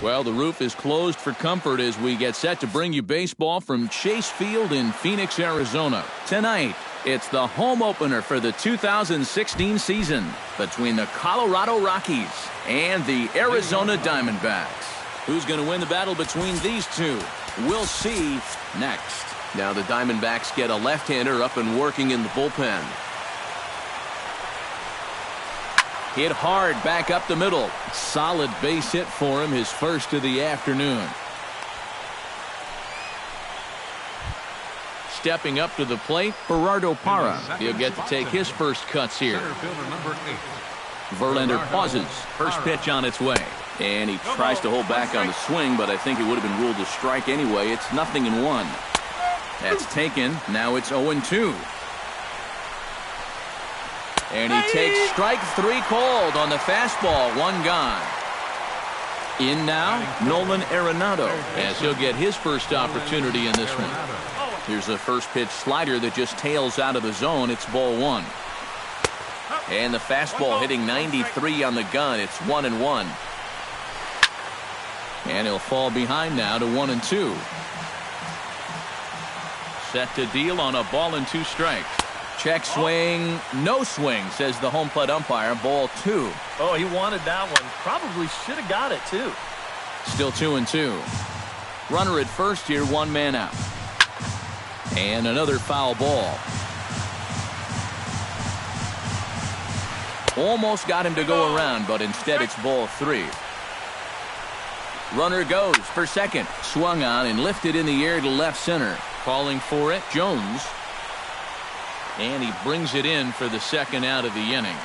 Well, the roof is closed for comfort as we get set to bring you baseball from Chase Field in Phoenix, Arizona. Tonight, it's the home opener for the 2016 season between the Colorado Rockies and the Arizona Diamondbacks. Who's going to win the battle between these two? We'll see next. Now the Diamondbacks get a left-hander up and working in the bullpen. Hit hard back up the middle. Solid base hit for him, his first of the afternoon. Stepping up to the plate, Gerardo Parra. He'll get to take his first cuts here. Verlander pauses. First pitch on its way. And he tries to hold back on the swing, but I think it would have been ruled a strike anyway. It's 0-1. That's taken. Now it's 0-2. And he takes strike 3 called on the fastball. 1 gone. In now, Nolan Arenado, as he'll get his first opportunity in this one. Here's a first pitch slider that just tails out of the zone. It's ball 1. And the fastball hitting 93 on the gun. It's 1-1. And he'll fall behind now to 1-2. Set to deal on a ball and 2 strikes. Check swing, no swing, says the home plate umpire. Ball 2. Oh, he wanted that one. Probably should have got it, too. Still 2-2. Runner at first here, 1 man out. And another foul ball. Almost got him to go around, but instead it's ball 3. Runner goes for second. Swung on and lifted in the air to left center. Calling for it, Jones. And he brings it in for the second out of the inning.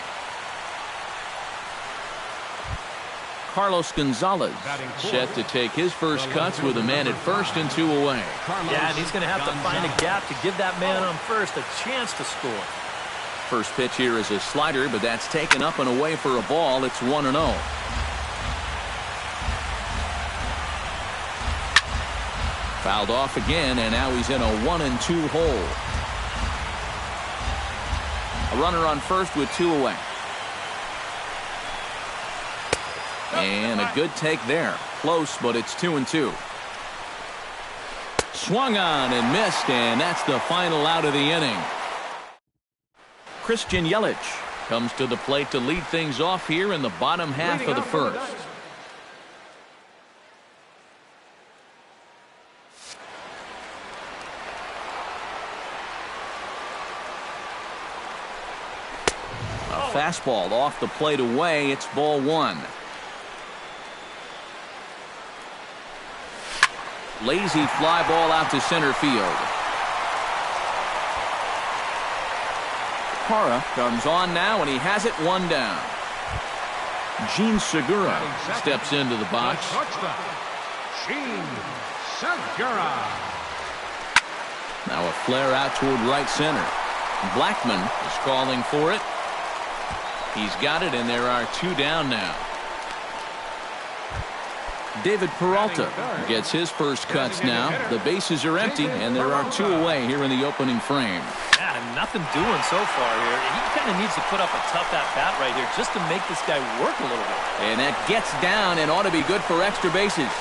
Carlos Gonzalez set to take his first cuts with a man at first and 2 away. Yeah, and he's going to have to find a gap to give that man on first a chance to score. First pitch here is a slider, but that's taken up and away for a ball. It's 1-0. Fouled off again, and now he's in a 1-2 hole. A runner on first with 2 away. And a good take there. Close, but it's 2-2. Swung on and missed, and that's the final out of the inning. Christian Yelich comes to the plate to lead things off here in the bottom half of the first. Fastball off the plate away. It's ball 1. Lazy fly ball out to center field. Parra comes on now, and he has it 1 down. Gene Segura steps into the box. Gene Segura. Now a flare out toward right center. Blackman is calling for it. He's got it, and there are 2 down now. David Peralta gets his first cuts now. The bases are empty, and there are 2 away here in the opening frame. Yeah, nothing doing so far here. He kind of needs to put up a tough at-bat right here just to make this guy work a little bit. And that gets down and ought to be good for extra bases.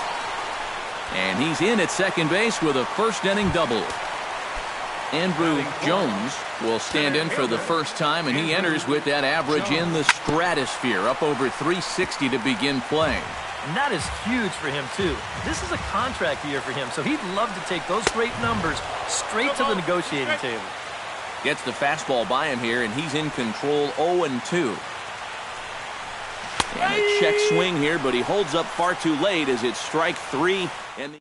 And he's in at second base with a first-inning double. Andrew Jones will stand in for the first time, and he enters with that average in the stratosphere, up over 360 to begin play. And that is huge for him, too. This is a contract year for him, so he'd love to take those great numbers straight to the negotiating table. Gets the fastball by him here, and he's in control 0-2. And a check swing here, but he holds up far too late as it's strike 3. And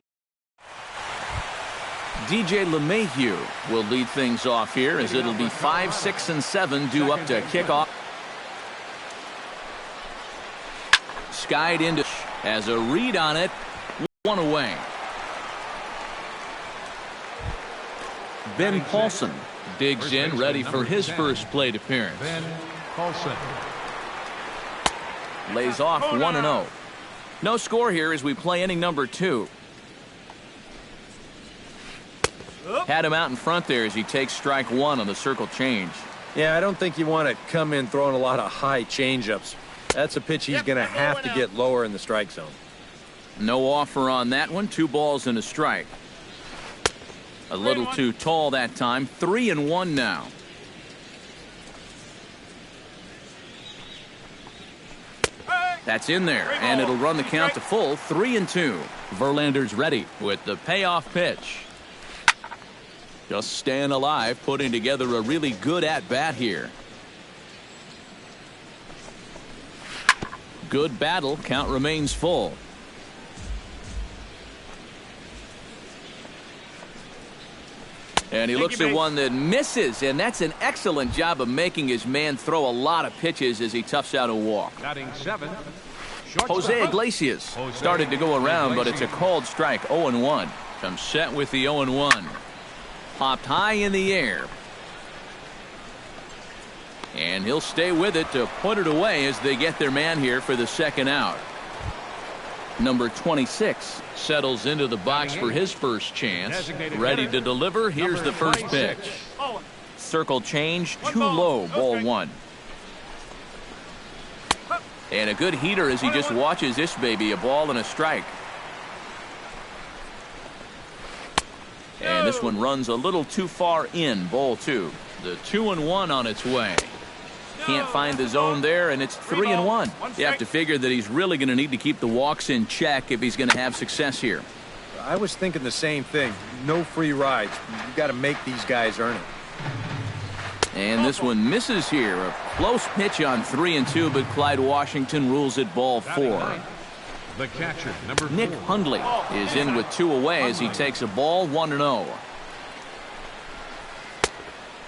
DJ LeMahieu will lead things off here as it'll be 5, 6, and 7 due up to kickoff. Skied into as a read on it. 1 away. Ben Paulson digs in, ready for his first plate appearance. Ben Paulson lays off 1-0. No score here as we play inning number 2. Had him out in front there as he takes strike 1 on the circle change. Yeah, I don't think you want to come in throwing a lot of high changeups. That's a pitch he's going to have to get lower in the strike zone. No offer on that one. 2 balls and a strike. A little too tall that time. 3-1 now. That's in there, and it'll run the count to full. 3-2. Verlander's ready with the payoff pitch. Just staying alive, putting together a really good at-bat here. Good battle. Count remains full. And he looks at one that misses, and that's an excellent job of making his man throw a lot of pitches as he toughs out a walk. Batting 7. Jose Iglesias started to go around, but it's a called strike. 0-1. Comes set with the 0-1. Popped high in the air. And he'll stay with it to put it away as they get their man here for the second out. Number 26 settles into the box for his first chance. Ready to deliver. Here's the first pitch. Circle change, too low, ball 1. And a good heater as he just watches this baby. A ball and a strike. And this one runs a little too far in, ball 2. The 2-1 on its way. Can't find the zone there, and it's 3-1. You have to figure that he's really going to need to keep the walks in check if he's going to have success here. I was thinking the same thing. No free rides. You've got to make these guys earn it. And this one misses here. A close pitch on 3-2, but Clyde Washington rules it ball 4. The catcher, number 4. Nick Hundley is in with 2 away as he takes a ball. 1-0.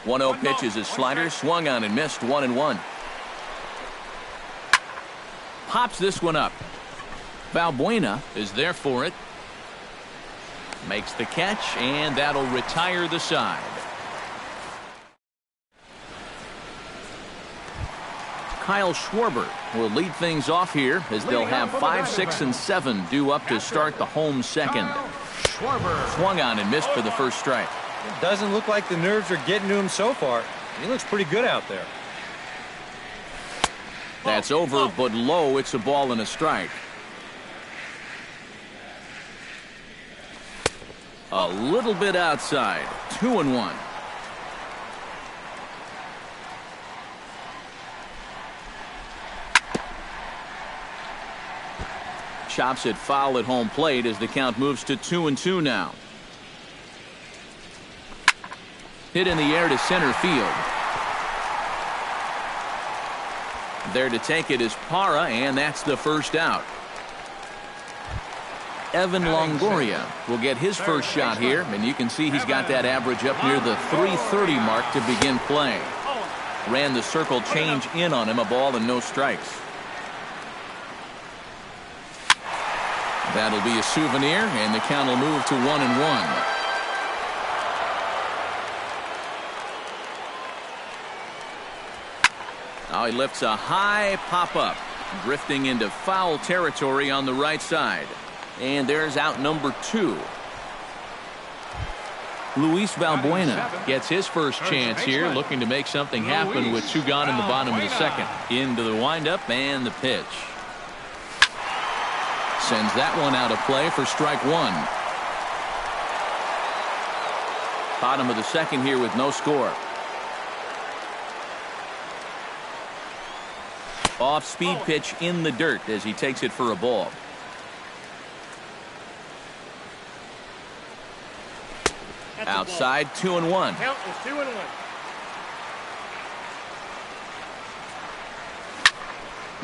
1-0 pitch is his slider, swung on and missed. 1-1. Pops this one up. Valbuena is there for it. Makes the catch, and that'll retire the side. Kyle Schwarber will lead things off here as they'll have 5, 6, and 7 due up to start the home second. Swung on and missed for the first strike. It doesn't look like the nerves are getting to him so far. He looks pretty good out there. That's over, but low. It's a ball and a strike. A little bit outside. 2-1. Chops it foul at home plate as the count moves to 2-2 now. Hit in the air to center field. There to take it is Parra, and that's the first out. Evan Longoria will get his first shot here, and you can see he's got that average up near the 330 mark to begin play. Ran the circle change in on him, a ball and no strikes. That'll be a souvenir, and the count will move to 1-1. Now he lifts a high pop-up, drifting into foul territory on the right side. And there's out number 2. Luis Valbuena gets his first chance here, looking to make something happen with 2 gone in the bottom of the second. Into the windup and the pitch. Sends that one out of play for strike 1. Bottom of the second here with no score. Off-speed pitch in the dirt as he takes it for a ball. Outside, 2-1. Count is 2-1.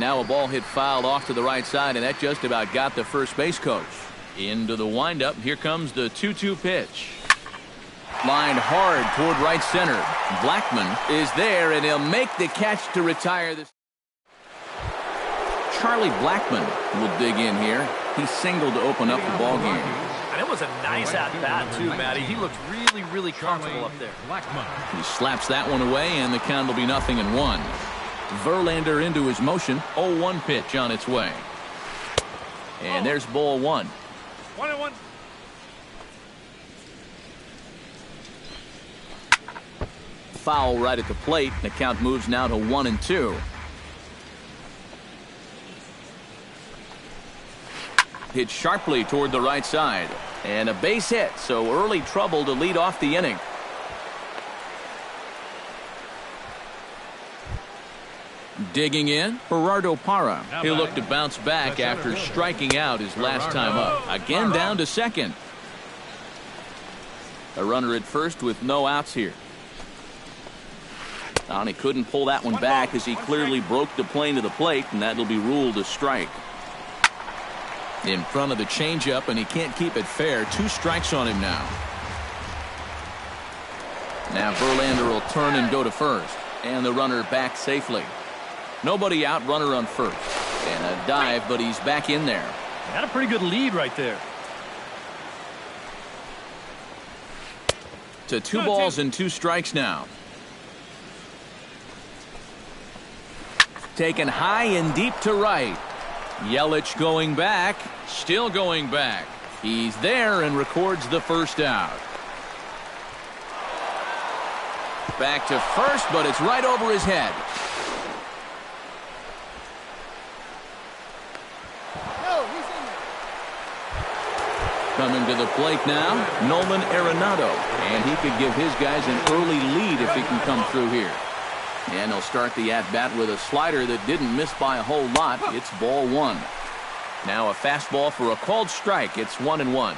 Now a ball hit foul off to the right side, and that just about got the first base coach. Into the windup. Here comes the 2-2 pitch. Lined hard toward right center. Blackman is there, and he'll make the catch to retire this. Charlie Blackman will dig in here. He singled to open up the ball game. And it was a nice at-bat, too, Matty. He looked really, really comfortable up there. He slaps that one away, and the count will be 0-1. Verlander into his motion. 0-1 pitch on its way. And there's ball 1. 1-1. Foul right at the plate. The count moves now to 1-2. Hit sharply toward the right side. And a base hit, so early trouble to lead off the inning. Digging in, Gerardo Parra. He'll look to bounce back after striking out his last time up. Again down to second. A runner at first with no outs here. And he couldn't pull that one back as he clearly broke the plane to the plate, and that'll be ruled a strike. In front of the changeup, and he can't keep it fair. 2 strikes on him now. Now Verlander will turn and go to first, and the runner back safely. Nobody out, runner on first. And a dive, but he's back in there. Got a pretty good lead right there. To 2 balls and 2 strikes now. Taken high and deep to right. Yelich going back, still going back. He's there and records the first out. Back to first, but it's right over his head. Coming to the plate now, Nolan Arenado. And he could give his guys an early lead if he can come through here. And he'll start the at-bat with a slider that didn't miss by a whole lot. It's ball 1. Now a fastball for a called strike. It's 1-1.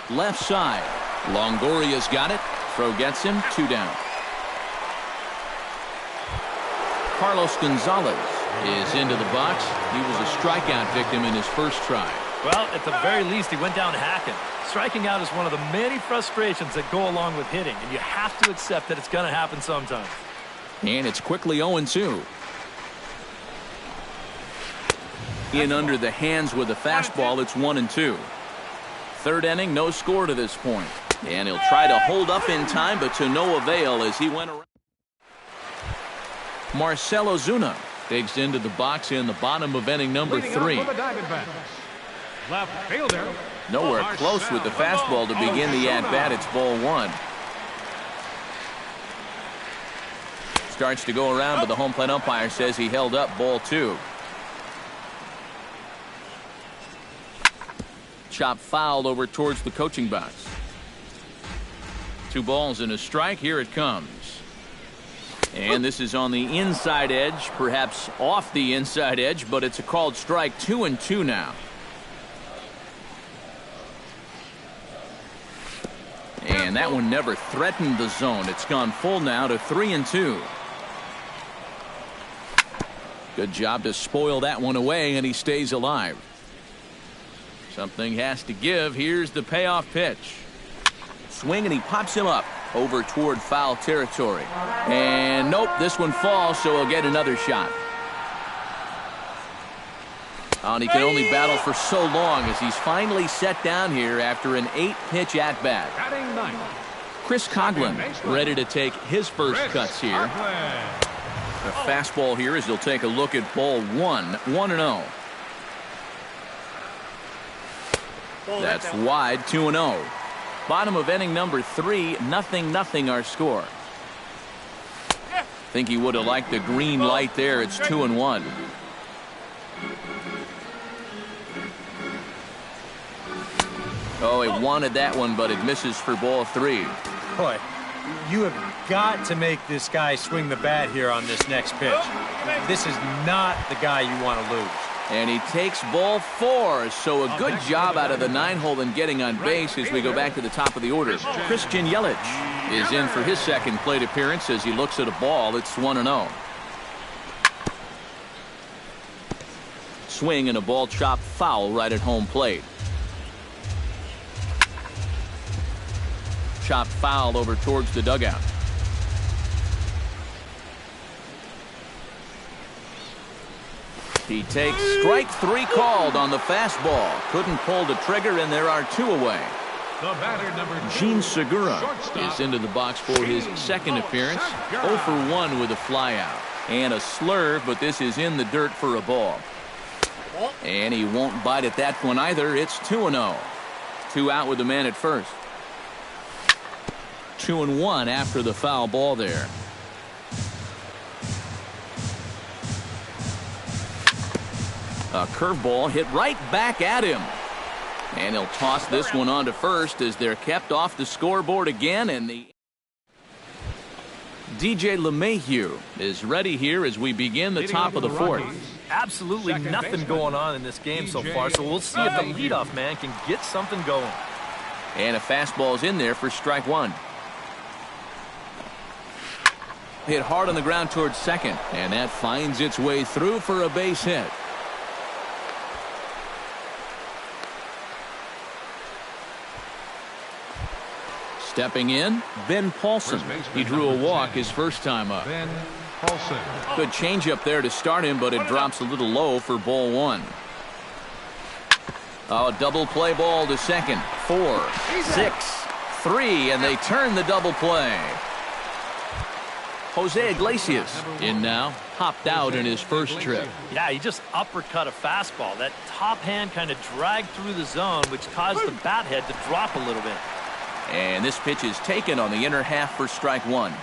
Left side. Longoria's got it. Throw gets him. 2 down. Carlos Gonzalez is into the box. He was a strikeout victim in his first try. Well, at the very least, he went down hacking. Striking out is one of the many frustrations that go along with hitting, and you have to accept that it's going to happen sometimes. And it's quickly 0-2. In under the hands with a fastball, it's 1-2. Third inning, no score to this point. And he'll try to hold up in time, but to no avail as he went around. Marcell Ozuna digs into the box in the bottom of inning number 3. Left fielder. Nowhere close with the fastball to begin the at-bat. It's ball 1. Starts to go around, but the home plate umpire says he held up ball 2. Chop fouled over towards the coaching box. 2 balls and a strike. Here it comes. And this is on the inside edge, perhaps off the inside edge, but it's a called strike. 2-2 now. And that one never threatened the zone. It's gone full now to 3-2. Good job to spoil that one away, and he stays alive. Something has to give. Here's the payoff pitch. Swing, and he pops him up over toward foul territory. And nope, this one falls, so he'll get another shot. And he can only battle for so long as he's finally set down here after an 8-pitch at-bat. Chris Coghlan ready to take his first cuts here. A fastball here as he'll take a look at ball 1. 1-0. That's wide. 2-0. Bottom of inning number 3. 0-0 our score. Think he would have liked the green light there. It's 2-1. Oh, he wanted that one, but it misses for ball 3. Boy, you have got to make this guy swing the bat here on this next pitch. This is not the guy you want to lose. And he takes ball 4, so a good job out of the 9-hole in getting on base as we go back to the top of the order. Christian Yelich is in for his second plate appearance as he looks at a ball. It's 1-0. Swing and a ball chopped foul right at home plate. Chopped foul over towards the dugout. He takes strike 3 called on the fastball. Couldn't pull the trigger, and there are 2 away. The batter, number 2, Gene Segura is into the box for his second appearance. 0 for 1 with a flyout. And a slurve, but this is in the dirt for a ball. And he won't bite at that one either. It's 2-0. 2 out with the man at first. 2-1 after the foul ball there. A curveball hit right back at him. And he'll toss this one on to first as they're kept off the scoreboard again. And the DJ LeMahieu is ready here as we begin the top of the fourth. Absolutely nothing going on in this game so far, so we'll see if the leadoff man can get something going. And a fastball's in there for strike one. Hit hard on the ground towards second, and that finds its way through for a base hit. Stepping in, Ben Paulson. He drew a walk his first time up. Ben Paulson. Good changeup there to start him, but it drops a little low for ball one. Oh, double play ball to second. 4, 6, 3, and they turn the double play. Jose Iglesias in now, popped out in his first trip. Yeah, he just uppercut a fastball. That top hand kind of dragged through the zone, which caused the bat head to drop a little bit. And this pitch is taken on the inner half for strike one.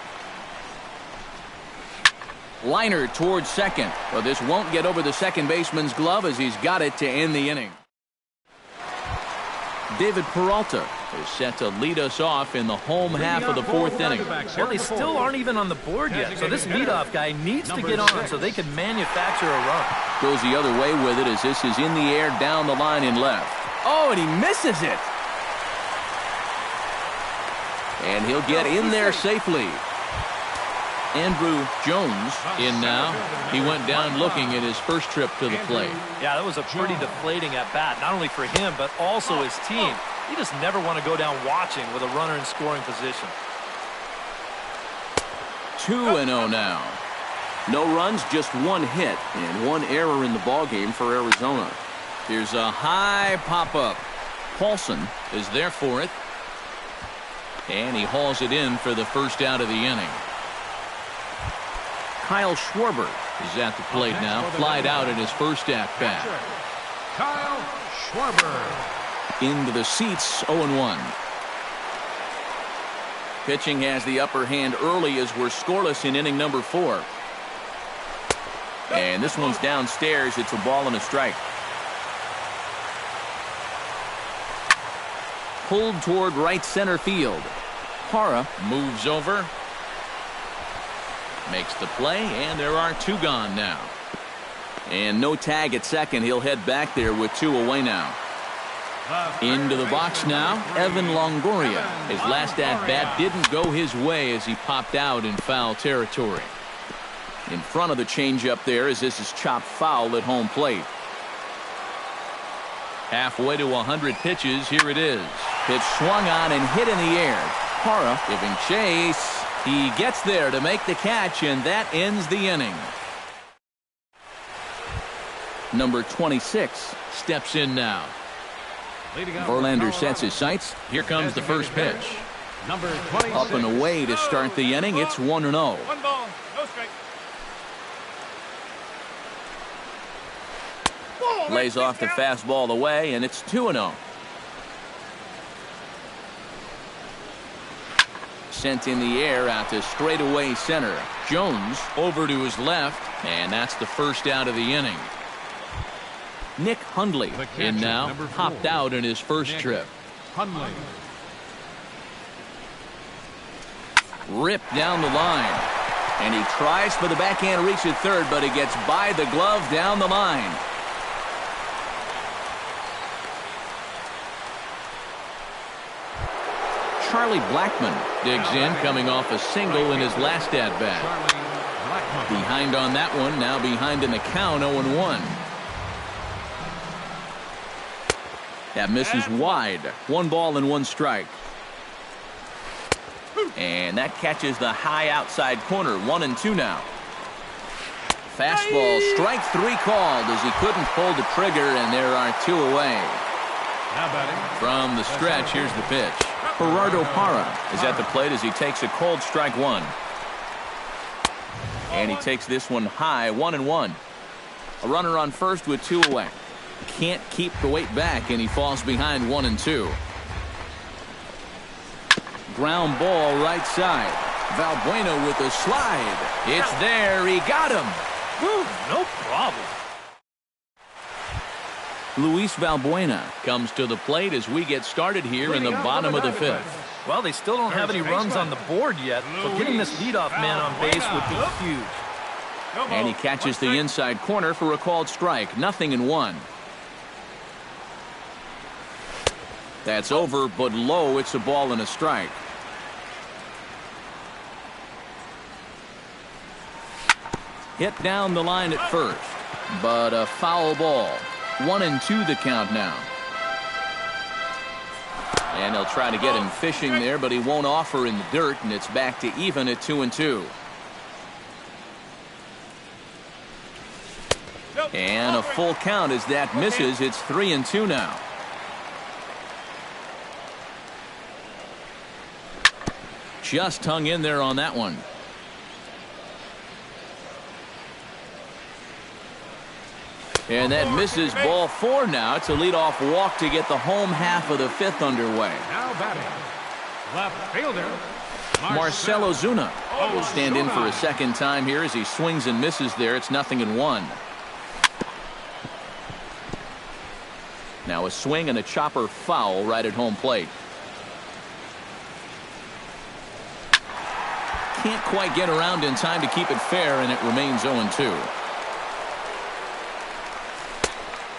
Liner towards second. But this won't get over the second baseman's glove as he's got it to end the inning. David Peralta is set to lead us off in the home half of the fourth inning. Well, they still aren't even on the board yet, so this leadoff guy needs to get on so they can manufacture a run. Goes the other way with it as this is in the air down the line in left. Oh, and he misses it. And he'll get in there safely. Andrew Jones in now. He went down looking at his first trip to the plate. Yeah, that was a pretty deflating at bat, not only for him, but also his team. You just never want to go down watching with a runner in scoring position. 2-0 now. No runs, just one hit, and one error in the ballgame for Arizona. Here's a high pop-up. Paulson is there for it. And he hauls it in for the first out of the inning. Kyle Schwarber is at the plate now. Flied out in his first at-bat. Kyle Schwarber. Into the seats, 0-1. Pitching has the upper hand early as we're scoreless in inning number 4. And this one's downstairs. It's a ball and a strike. Pulled toward right center field. Parra moves over. Makes the play, and there are 2 gone now. And no tag at second. He'll head back there with 2 away now. Into the box now, Evan Longoria. His last at-bat didn't go his way as he popped out in foul territory. In front of the changeup there as this is chopped foul at home plate. Halfway to 100 pitches, here it is. Pitch swung on and hit in the air. Parra giving chase. He gets there to make the catch, and that ends the inning. Number 26 steps in now. Verlander sets his sights. Here comes the first pitch. Number 26. Up and away to start the inning. It's 1-0. 1 ball, no strike. Lays off the fastball away, and it's 2-0. Sent in the air out to straightaway center. Jones over to his left, and that's the first out of the inning. Nick Hundley in now, popped out in his first trip. Hundley. Ripped down the line, and he tries for the backhand reach at third, but he gets by the glove down the line. Charlie Blackmon digs in, coming off a single in his last at-bat. Behind on that one, now behind in the count, 0-1. That misses wide. 1 ball and 1 strike. And that catches the high outside corner. 1-2 now. Fastball, strike 3 called as he couldn't pull the trigger, and there are 2 away. From the stretch, here's the pitch. Gerardo Parra is at the plate as he takes a cold strike 1. And he takes this one high, 1-1. A runner on first with 2 away. Can't keep the weight back, and he falls behind 1-2. Ground ball right side. Valbuena with a slide. It's there. He got him. Whew, no problem. Luis Valbuena comes to the plate as we get started here in the bottom of the fifth. Well, they still don't have any runs on the board yet, so getting this leadoff man on base would be huge. And he catches the inside corner for a called strike. 0-1. That's over, but low. It's a ball and a strike. Hit down the line at first, but a foul ball. 1-2 the count now. And he'll try to get him fishing there, but he won't offer in the dirt, and it's back to even at 2-2. And a full count as that misses. It's 3-2 now. Just hung in there on that one. And that misses. Ball 4 now. It's a leadoff walk to get the home half of the fifth underway. Now batting, left fielder, Marcell Ozuna will stand in for a second time here as he swings and misses there. It's 0-1. Now a swing and a chopper foul right at home plate. Can't quite get around in time to keep it fair, and it remains 0-2.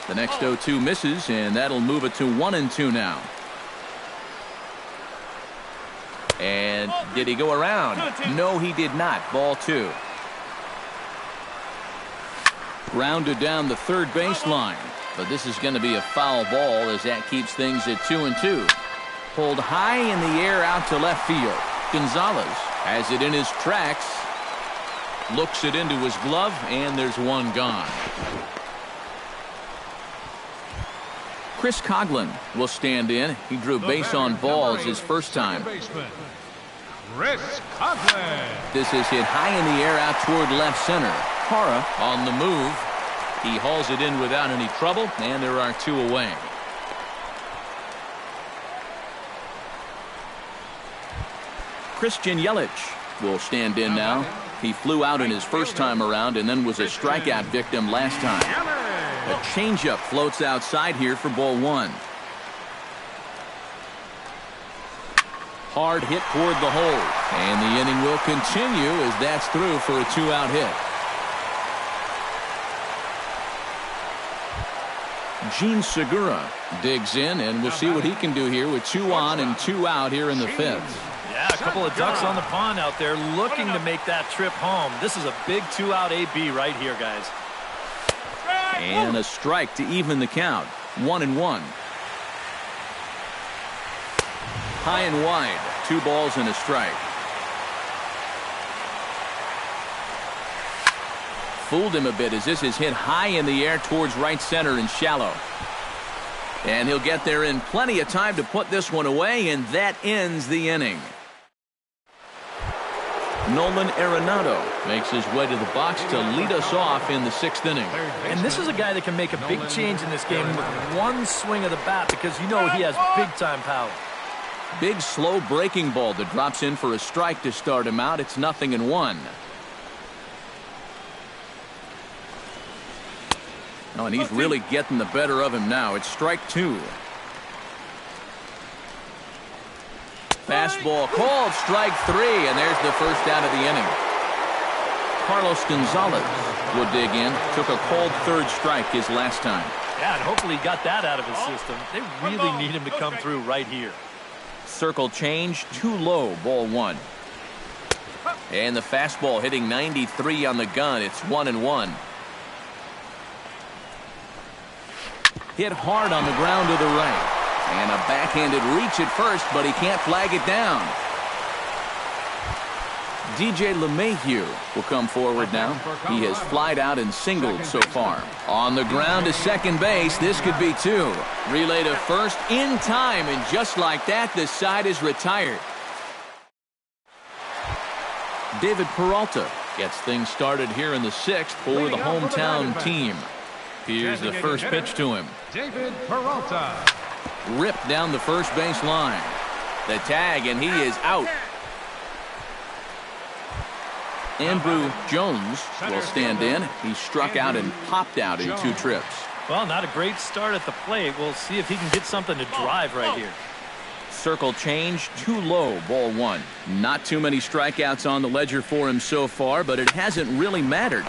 The next 0-2 misses, and that'll move it to 1-2 now. And did he go around? No, he did not. Ball 2. Grounded down the third baseline, but this is going to be a foul ball as that keeps things at 2-2. Pulled high in the air out to left field. Gonzalez has it in his tracks, looks it into his glove, and there's one gone. Chris Coghlan will stand in. He drew base on balls his first time. Chris Coghlan. This is hit high in the air out toward left center. Hara on the move. He hauls it in without any trouble, and there are 2 away. Christian Yelich will stand in now. He flew out in his first time around and then was a strikeout victim last time. A changeup floats outside here for ball 1. Hard hit toward the hole, and the inning will continue as that's through for a 2-out hit. Gene Segura digs in, and we'll see what he can do here with 2 on and 2 out here in the fifth. Yeah, a couple of ducks on the pond out there looking to make that trip home. This is a big 2-out AB right here, guys. And a strike to even the count. 1-1. High and wide. 2 balls and a strike. Fooled him a bit as this is hit high in the air towards right center and shallow. And he'll get there in plenty of time to put this one away, and that ends the inning. Nolan Arenado makes his way to the box to lead us off in the 6th inning. And this is a guy that can make a big change in this game with one swing of the bat, because you know he has big-time power. Big, slow breaking ball that drops in for a strike to start him out. It's 0-1. Oh, and he's really getting the better of him now. It's strike 2. Fastball called, strike 3, and there's the first out of the inning. Carlos Gonzalez will dig in. Took a called third strike his last time. Yeah, and hopefully he got that out of his system. They really need him to come through right here. Circle change, too low, ball 1. And the fastball hitting 93 on the gun. It's 1-1. Hit hard on the ground to the right. And a backhanded reach at first, but he can't flag it down. DJ LeMahieu will come forward now. He has flied out and singled so far. On the ground to second base. This could be 2. Relay to first in time, and just like that, the side is retired. David Peralta gets things started here in the 6th for the hometown team. Here's the first pitch to him. David Peralta. Ripped down the first base line. The tag, and he is out. Andrew Jones will stand in. He struck out and popped out in 2 trips. Well, not a great start at the plate. We'll see if he can get something to drive right here. Circle change, too low, ball one. Not too many strikeouts on the ledger for him so far, but it hasn't really mattered.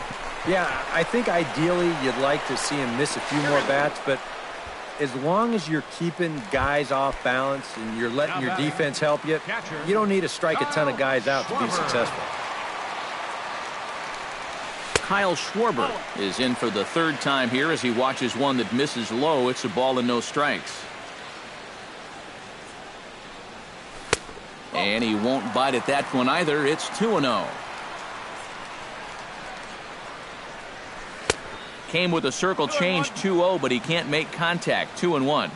Yeah, I think ideally you'd like to see him miss a few more bats, but as long as you're keeping guys off balance and you're letting your defense help you, you don't need to strike a ton of guys out to be successful. Kyle Schwarber is in for the third time here as he watches one that misses low. It's a ball and no strikes. And he won't bite at that one either. It's 2-0. Came with a circle change 2-0, but he can't make contact. 2-1.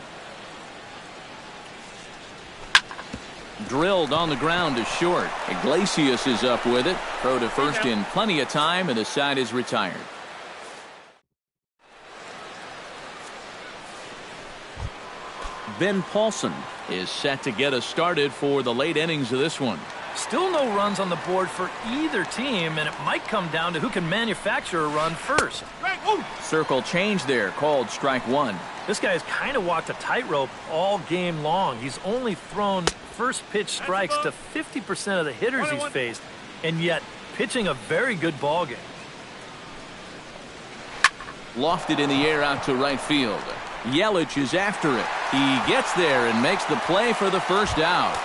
Drilled on the ground to short. Iglesias is up with it. Throw to first in plenty of time, and the side is retired. Ben Paulson is set to get us started for the late innings of this one. Still no runs on the board for either team, and it might come down to who can manufacture a run first. Circle change there, called strike one. This guy has kind of walked a tightrope all game long. He's only thrown first pitch strikes to 50% of the hitters he's faced, and yet pitching a very good ball game. Lofted in the air out to right field. Yelich is after it. He gets there and makes the play for the first out.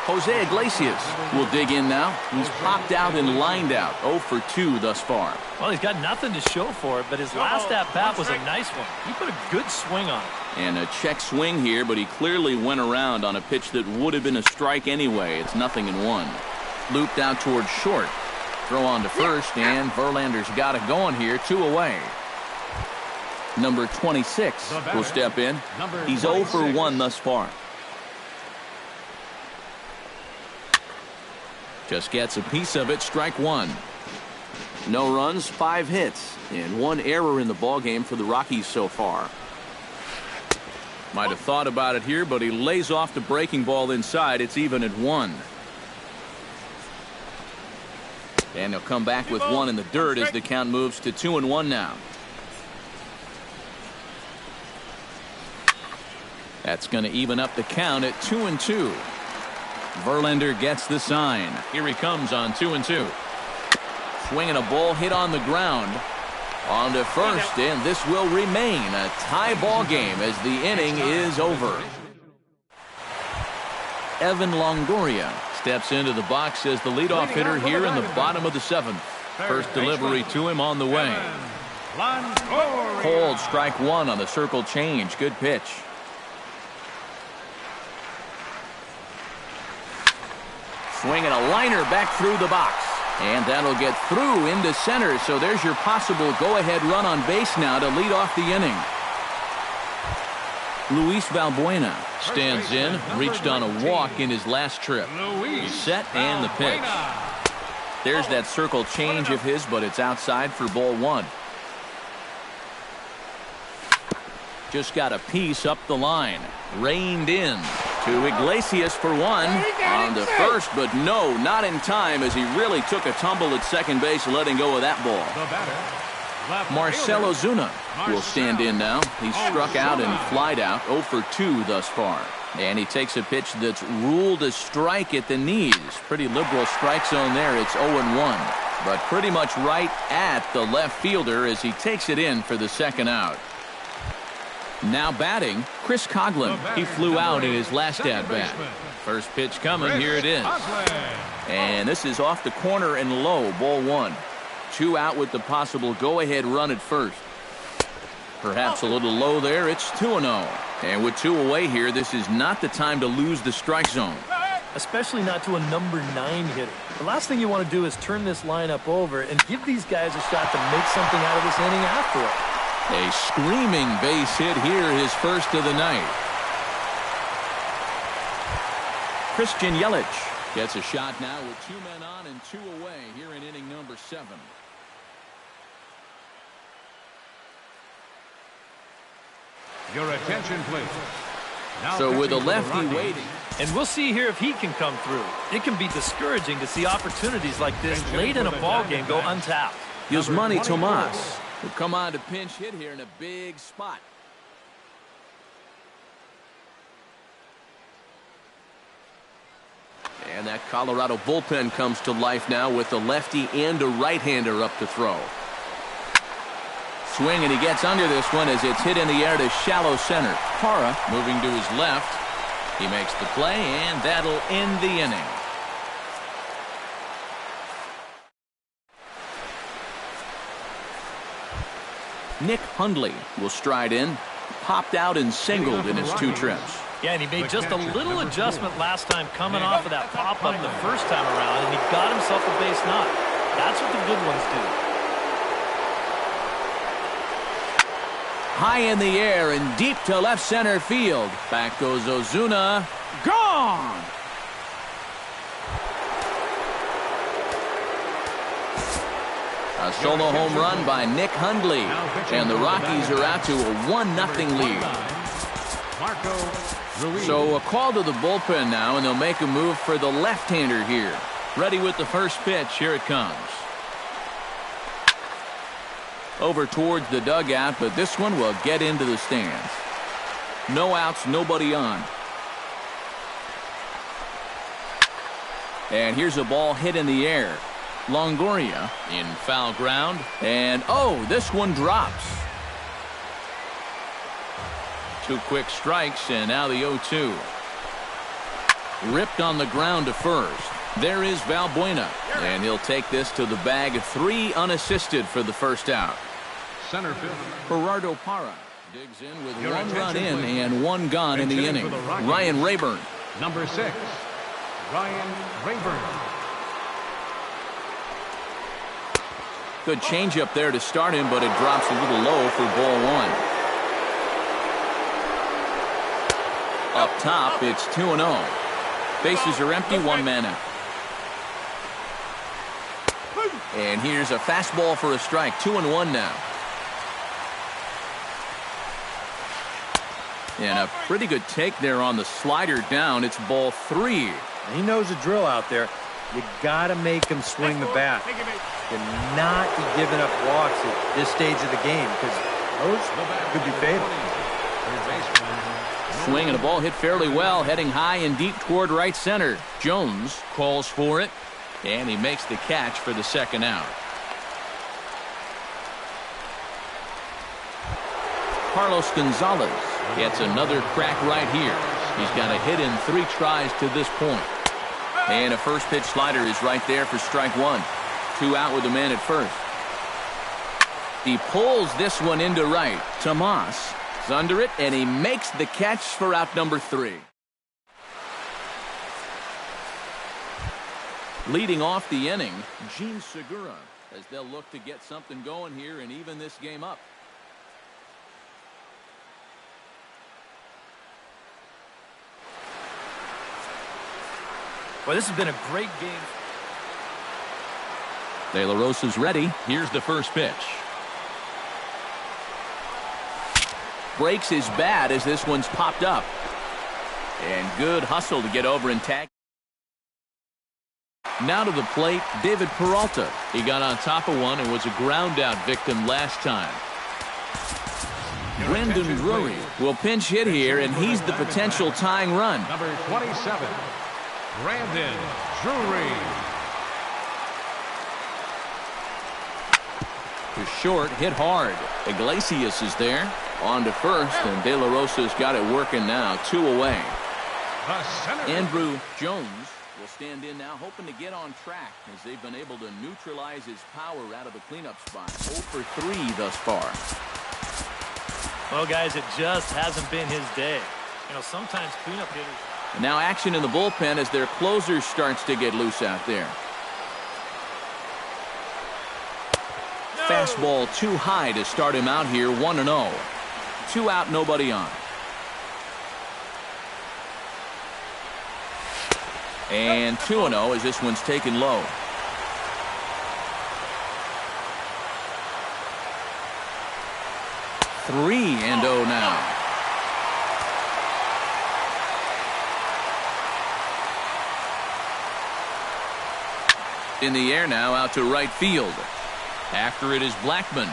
Jose Iglesias will dig in now. He's popped out and lined out. 0 for 2 thus far. Well, he's got nothing to show for it, but his last at-bat was a nice one. He put a good swing on it. And a check swing here, but he clearly went around on a pitch that would have been a strike anyway. It's 0-1. Looped out towards short. Throw on to first, and Verlander's got it going here. 2 away. Number 26 will step in. He's 0 for 1 thus far. Just gets a piece of it. Strike one. No runs, 5 hits, and 1 error in the ballgame for the Rockies so far. Might have thought about it here, but he lays off the breaking ball inside. It's even at 1. And he'll come back with 1 in the dirt as the count moves to 2-1 now. That's going to even up the count at 2-2. Verlander gets the sign. Here he comes on 2-2. Swinging a ball hit on the ground. On to first, and this will remain a tie ball game as the inning is over. Evan Longoria steps into the box as the leadoff hitter here in the bottom of the 7th. First delivery to him on the way. Cold strike one on the circle change. Good pitch. Swinging a liner back through the box. And that'll get through into center. So there's your possible go-ahead run on base now to lead off the inning. Luis Valbuena stands in, reached on a walk in his last trip. He's set and the pitch. There's that circle change of his, but it's outside for ball one. Just got a piece up the line. Reined in to Iglesias for 1 on the first, but no, not in time as he really took a tumble at second base, letting go of that ball. Marcell Ozuna will stand in now. He's struck out and flied out. 0 for 2 thus far. And he takes a pitch that's ruled a strike at the knees. Pretty liberal strike zone there. It's 0-1. But pretty much right at the left fielder as he takes it in for the second out. Now batting, Chris Coghlan. He flew out in his last at-bat. First pitch coming. Here it is. And this is off the corner and low. Ball 1. 2 out with the possible go-ahead run at first. Perhaps a little low there. It's 2-0. And with 2 away here, this is not the time to lose the strike zone. Especially not to a number 9 hitter. The last thing you want to do is turn this lineup over and give these guys a shot to make something out of this inning after all. A screaming base hit here, his first of the night. Christian Yelich gets a shot now with 2 men on and 2 away here in inning number 7. Your attention, please. Now so with a lefty waiting. And we'll see here if he can come through. It can be discouraging to see opportunities like this late in a ball game go untapped. Yasmani Tomas Will come on to pinch hit here in a big spot. And that Colorado bullpen comes to life now with a lefty and a right-hander up to throw. Swing, and he gets under this one as it's hit in the air to shallow center. Parra moving to his left. He makes the play, and that'll end the inning. Nick Hundley will stride in. Popped out and singled in his 2 trips. Yeah, and he made just a little adjustment last time coming off of that pop-up the first time around, and he got himself a base knock. That's what the good ones do. High in the air and deep to left center field. Back goes Ozuna. Gone! A solo home run by Nick Hundley. And the Rockies are out to a 1-0 lead. So a call to the bullpen now, and they'll make a move for the left-hander here. Ready with the first pitch. Here it comes. Over towards the dugout, but this one will get into the stands. No outs, nobody on. And here's a ball hit in the air. Longoria in foul ground. And, oh, this one drops. 2 quick strikes, and now the 0-2. Ripped on the ground to first. There is Valbuena, and he'll take this to the bag. 3 unassisted for the first out. Center field. Gerardo Parra digs in with 1 run in and 1 gone in the inning. Ryan Rayburn. Number 6, Ryan Rayburn. Good changeup there to start him, but it drops a little low for ball 1. Up top, it's 2-0. Bases are empty, 1 man out. And here's a fastball for a strike. 2-1 now. And a pretty good take there on the slider down. It's ball 3. He knows the drill out there. You got to make him swing the bat. And not be giving up walks at this stage of the game, because those could be fatal. Swing and a ball hit fairly well, heading high and deep toward right center. Jones calls for it, and he makes the catch for the second out. Carlos Gonzalez gets another crack right here. He's got a hit in 3 tries to this point. And a first pitch slider is right there for strike 1. 2 out with the man at first. He pulls this one into right. Tomas is under it, and he makes the catch for out number 3. Leading off the inning, Gene Segura, as they'll look to get something going here and even this game up. Well, this has been a great game. De La Rosa's ready. Here's the first pitch. Breaks his bat as this one's popped up. And good hustle to get over and tag. Now to the plate, David Peralta. He got on top of one and was a ground out victim last time. Brendan Drury will pinch hit here, and he's the potential tying run. Number 27, Brandon Drury. To short, hit hard. Iglesias is there. On to first, and De La Rosa's got it working now. 2 away. Andrew Jones will stand in now, hoping to get on track as they've been able to neutralize his power out of the cleanup spot. 0 for 3 thus far. Well, guys, it just hasn't been his day. You know, sometimes cleanup hitters. And now action in the bullpen as their closer starts to get loose out there. Fastball too high to start him out here. 1-0. 2 out, nobody on. And 2-0 as this one's taken low. Three and 0 now. In the air now, out to right field. After it is Blackman.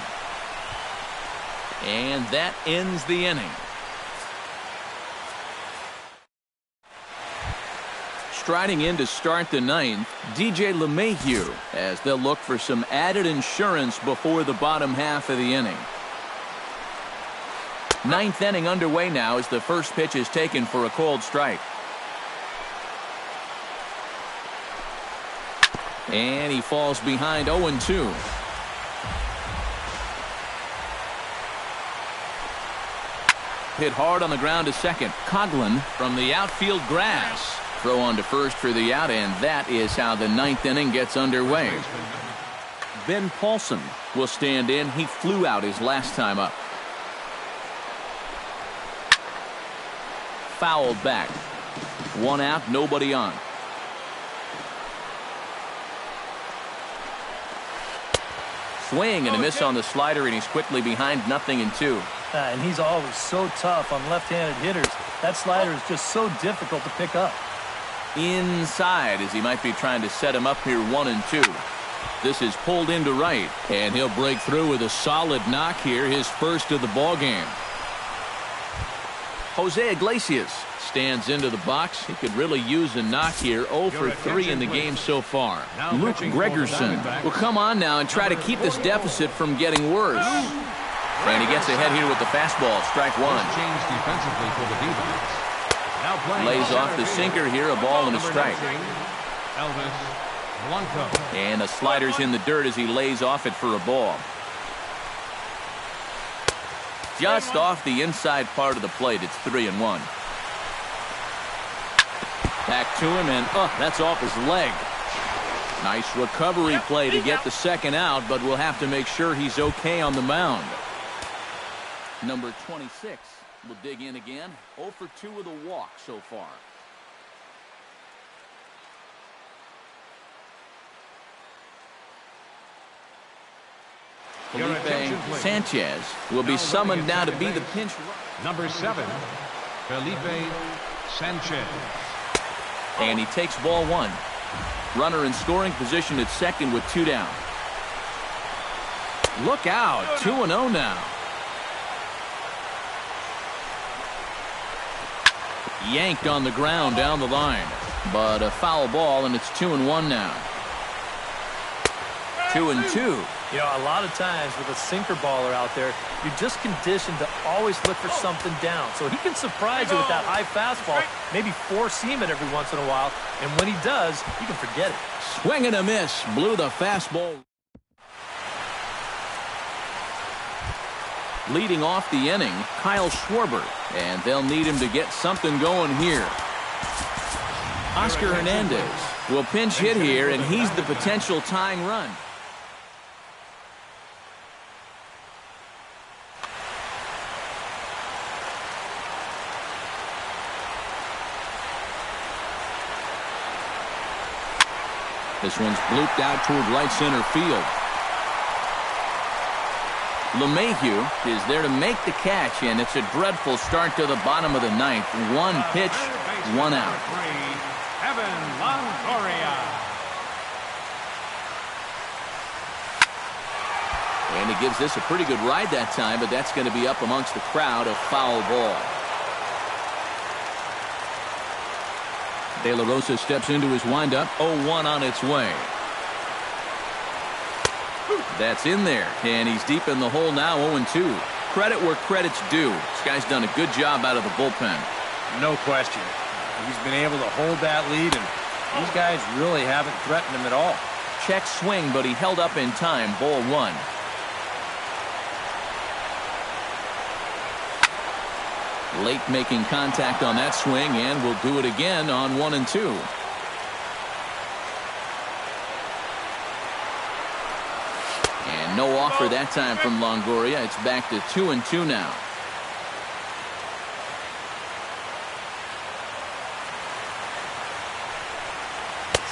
And that ends the inning. Striding in to start the ninth, DJ LeMahieu, as they'll look for some added insurance before the bottom half of the inning. Ninth inning underway now as the first pitch is taken for a called strike. And he falls behind 0-2. Hit hard on the ground to second. Coughlin from the outfield grass. Throw on to first for the out, and that is how the ninth inning gets underway. Ben Paulson will stand in. He flew out his last time up. Fouled back. One out, nobody on. Swing and a miss on the slider, and he's quickly behind 0-2. And he's always so tough on left-handed hitters. That slider is just so difficult to pick up. Inside as he might be trying to set him up here 1-2. This is pulled into right, and he'll break through with a solid knock here, his first of the ball game. Jose Iglesias stands into the box. He could really use a knock here. 0 for 3 in the game so far. Luke Gregerson will come on now and try to keep this deficit from getting worse. And he gets ahead here with the fastball. Strike one. Changed defensively for the D-backs. Lays off the sinker here, a ball and a strike. Elvis Blanco. And the slider's in the dirt as he lays off it for a ball. Just off the inside part of the plate, it's 3-1. Back to him, and that's off his leg. Nice recovery play to get the second out, but we'll have to make sure he's okay on the mound. Number 26 will dig in again. 0 for 2 with a walk so far. Felipe Sanchez will be summoned now to be the pinch runner. Number 7, Felipe Sanchez. And he takes ball one. Runner in scoring position at second with 2 down. Look out, 2-0 now. Yanked on the ground down the line, but a foul ball, and it's 2-1 now. 2-2. You know, a lot of times with a sinker baller out there, you're just conditioned to always look for something down. So he can surprise you with that high fastball, maybe four-seam it every once in a while, and when he does, you can forget it. Swing and a miss, blew the fastball. Leading off the inning, Kyle Schwarber, and they'll need him to get something going here. Oscar Hernandez will pinch hit here, and he's the potential tying run. This one's blooped out toward right center field. LeMahieu is there to make the catch, and it's a dreadful start to the bottom of the ninth. One pitch, one out. Evan Longoria. And he gives this a pretty good ride that time, but that's going to be up amongst the crowd. A foul ball. De La Rosa steps into his windup. 0-1 on its way. That's in there, and he's deep in the hole now. 0-2. Credit where credit's due. This guy's done a good job out of the bullpen. No question. He's been able to hold that lead, and these guys really haven't threatened him at all. Check swing, but he held up in time. Ball one. Late making contact on that swing, and will do it again on 1-2. And no offer that time from Longoria. It's back to 2-2 now.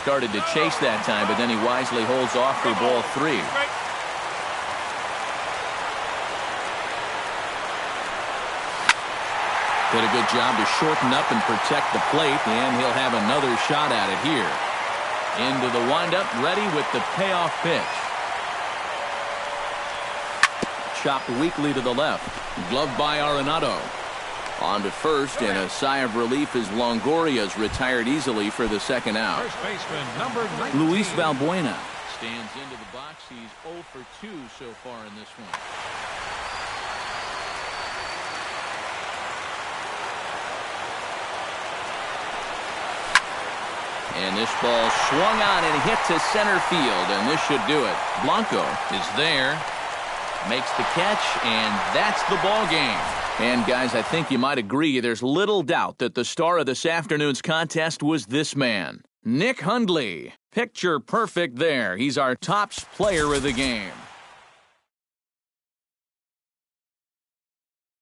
Started to chase that time, but then he wisely holds off for ball three. Did a good job to shorten up and protect the plate, and he'll have another shot at it here. Into the windup, ready with the payoff pitch. chopped weakly to the left. Gloved by Arenado. On to first, and a sigh of relief as Longoria's retired easily for the second out. First baseman, number 19. Luis Valbuena stands into the box. He's 0 for 2 so far in this one. And this ball swung on and hit to center field, and this should do it. Blanco is there, makes the catch, and that's the ball game. And guys, I think you might agree there's little doubt that the star of this afternoon's contest was this man, Nick Hundley. Picture perfect there. He's our tops player of the game.